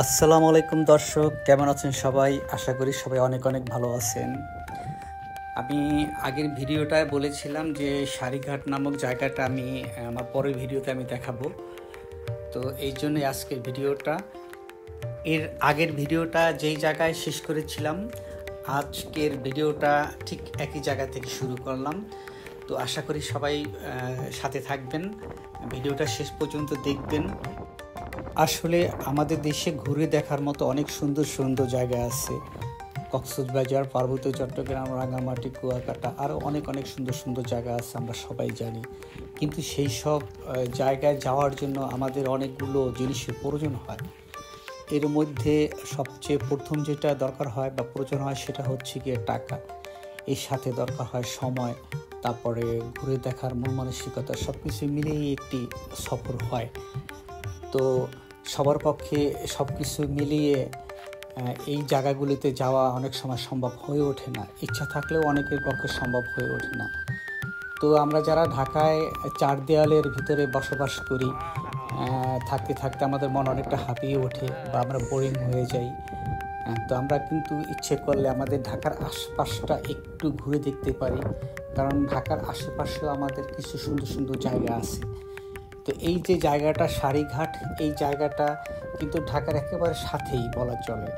আসসালামু আলাইকুম দর্শক, কেমন আছেন সবাই? আশা করি সবাই অনেক অনেক ভালো আছেন। আমি আগের ভিডিওটায় বলেছিলাম যে সারিঘাট নামক জায়গাটা আমি আমার পরের ভিডিওতে আমি দেখাবো। তো এই জন্যই আজকের ভিডিওটা। এর আগের ভিডিওটা যেই জায়গায় শেষ করেছিলাম, আজকের ভিডিওটা ঠিক একই জায়গা থেকে শুরু করলাম। তো আশা করি সবাই সাথে থাকবেন, ভিডিওটা শেষ পর্যন্ত দেখবেন। আসলে আমাদের দেশে ঘুরে দেখার মতো অনেক সুন্দর সুন্দর জায়গা আছে। কক্সবাজার, পার্বত্য চট্টগ্রাম, রাঙামাটি, কুয়াকাটা আরও অনেক অনেক সুন্দর সুন্দর জায়গা আছে, আমরা সবাই জানি। কিন্তু সেই সব জায়গায় যাওয়ার জন্য আমাদের অনেকগুলো জিনিসের প্রয়োজন হয়। এর মধ্যে সবচেয়ে প্রথম যেটা দরকার হয় বা প্রয়োজন হয় সেটা হচ্ছে গিয়ে টাকা। এর সাথে দরকার হয় সময়, তারপরে ঘুরে দেখার মন মানসিকতা, সব কিছু মিলিয়েই একটি সফর হয়। তো সবার পক্ষে সব কিছু মিলিয়ে এই জায়গাগুলিতে যাওয়া অনেক সময় সম্ভব হয়ে ওঠে না, ইচ্ছা থাকলেও অনেকের পক্ষে সম্ভব হয়ে ওঠে না। তো আমরা যারা ঢাকায় চার দেয়ালের ভিতরে বসবাস করি, থাকতে থাকতে আমাদের মন অনেকটা হাঁপিয়ে ওঠে বা আমরা বোরিং হয়ে যাই। তো আমরা কিন্তু ইচ্ছে করলে আমাদের ঢাকার আশপাশটা একটু ঘুরে দেখতে পারি, কারণ ঢাকার আশেপাশেও আমাদের কিছু সুন্দর সুন্দর জায়গা আছে। তো এই যে জায়গাটা সারিঘাট, এই জায়গাটা কিন্তু ঢাকার একেবারে সাথেই বলা চলে।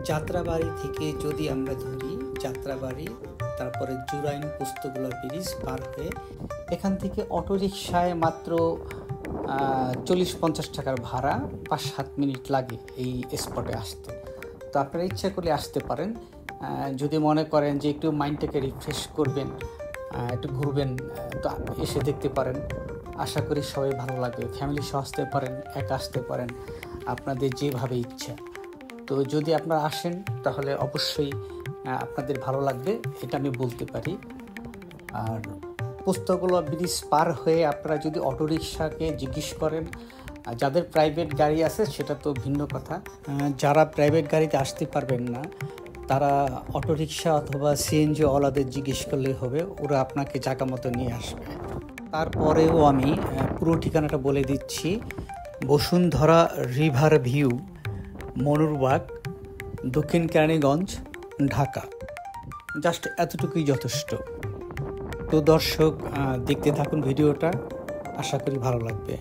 যাত্রাবাড়ি থেকে যদি আমরা ধরি, যাত্রাবাড়ি, তারপরে জুরাইন পোস্তগোলা ব্রিজ পার হয়ে এখান থেকে অটোরিকশায় মাত্র 40-50 টাকার ভাড়া, 5-7 মিনিট লাগে এই স্পটে আসতে। তো আপনারা ইচ্ছা করলে আসতে পারেন, যদি মনে করেন যে একটু মাইন্ডটাকে রিফ্রেশ করবেন, একটু ঘুরবেন, তো এসে দেখতে পারেন। আশা করি সবাই ভালো লাগবে। ফ্যামিলি সহ আসতে পারেন, একা আসতে পারেন, আপনাদের যেভাবে ইচ্ছা। তো যদি আপনারা আসেন তাহলে অবশ্যই আপনাদের ভালো লাগবে, এটা আমি বলতে পারি। আর পোস্তগোলা ব্রিজ পার হয়ে আপনারা যদি অটোরিকশাকে জিজ্ঞেস করেন, যাদের প্রাইভেট গাড়ি আছে সেটা তো ভিন্ন কথা। যারা প্রাইভেট গাড়িতে আসতে পারবেন না, তারা অটোরিকশা অথবা সিএনজি ওয়ালাদের জিজ্ঞেস করলে হবে, ওরা আপনাকে জায়গা মতো নিয়ে আসবে। তারপরেও আমি পুরো ঠিকানাটা বলে দিচ্ছি: বসুন্ধরা রিভার ভিউ, মনুরবাগ, দক্ষিণ কেরানীগঞ্জ, ঢাকা। জাস্ট এতটুকুই যথেষ্ট। তো দর্শক, দেখতে থাকুন ভিডিওটা, আশা করি ভালো লাগবে।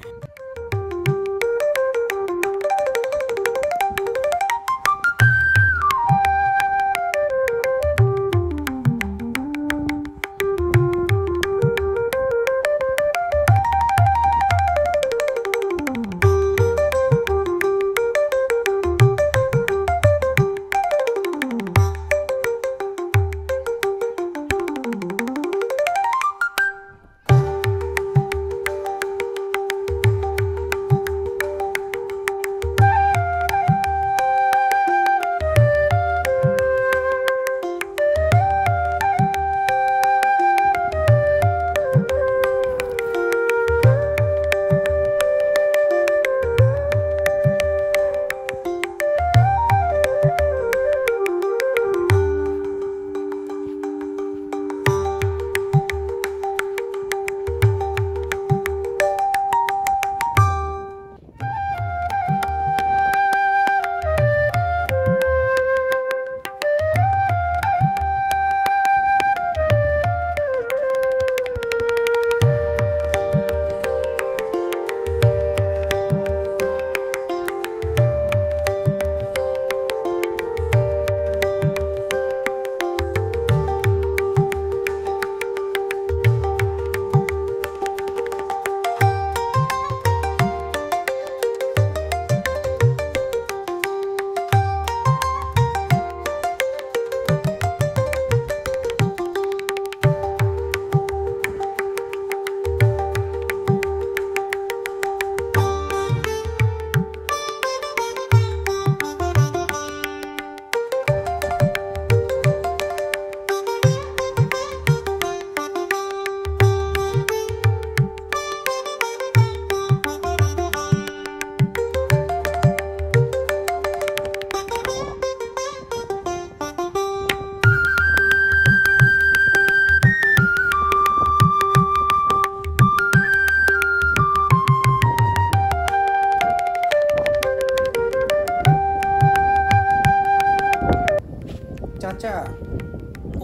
চাচা,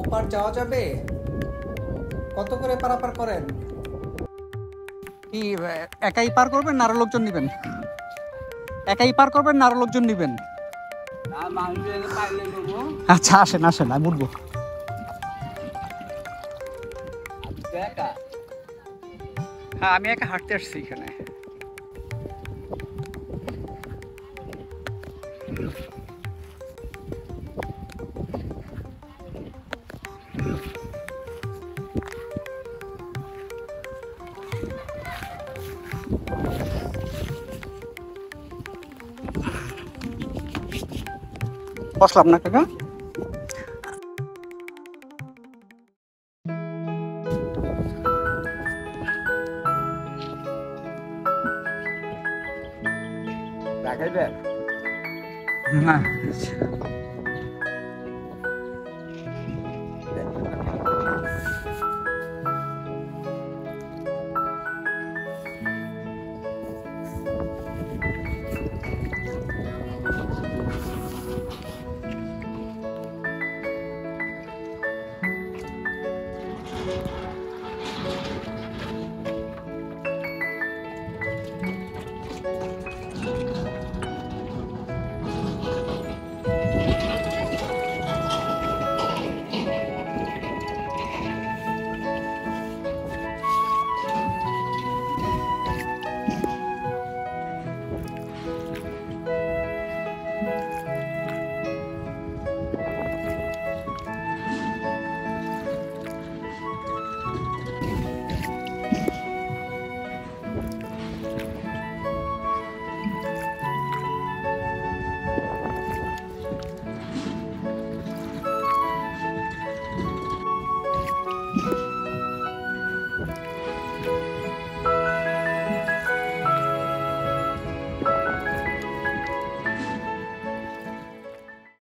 ওপার যাওয়া যাবে? কত করে পারাপার করেন? কি একাই পার করবেন না আরো লোকজন নিবেন? একাই পার করবেন না আরো লোকজন নিবেন? আচ্ছা আসেন আসেন, আমি উঠবো। হ্যাঁ আমি একা হাঁটতে আসছি এখানে। বসলাম না কাকা? না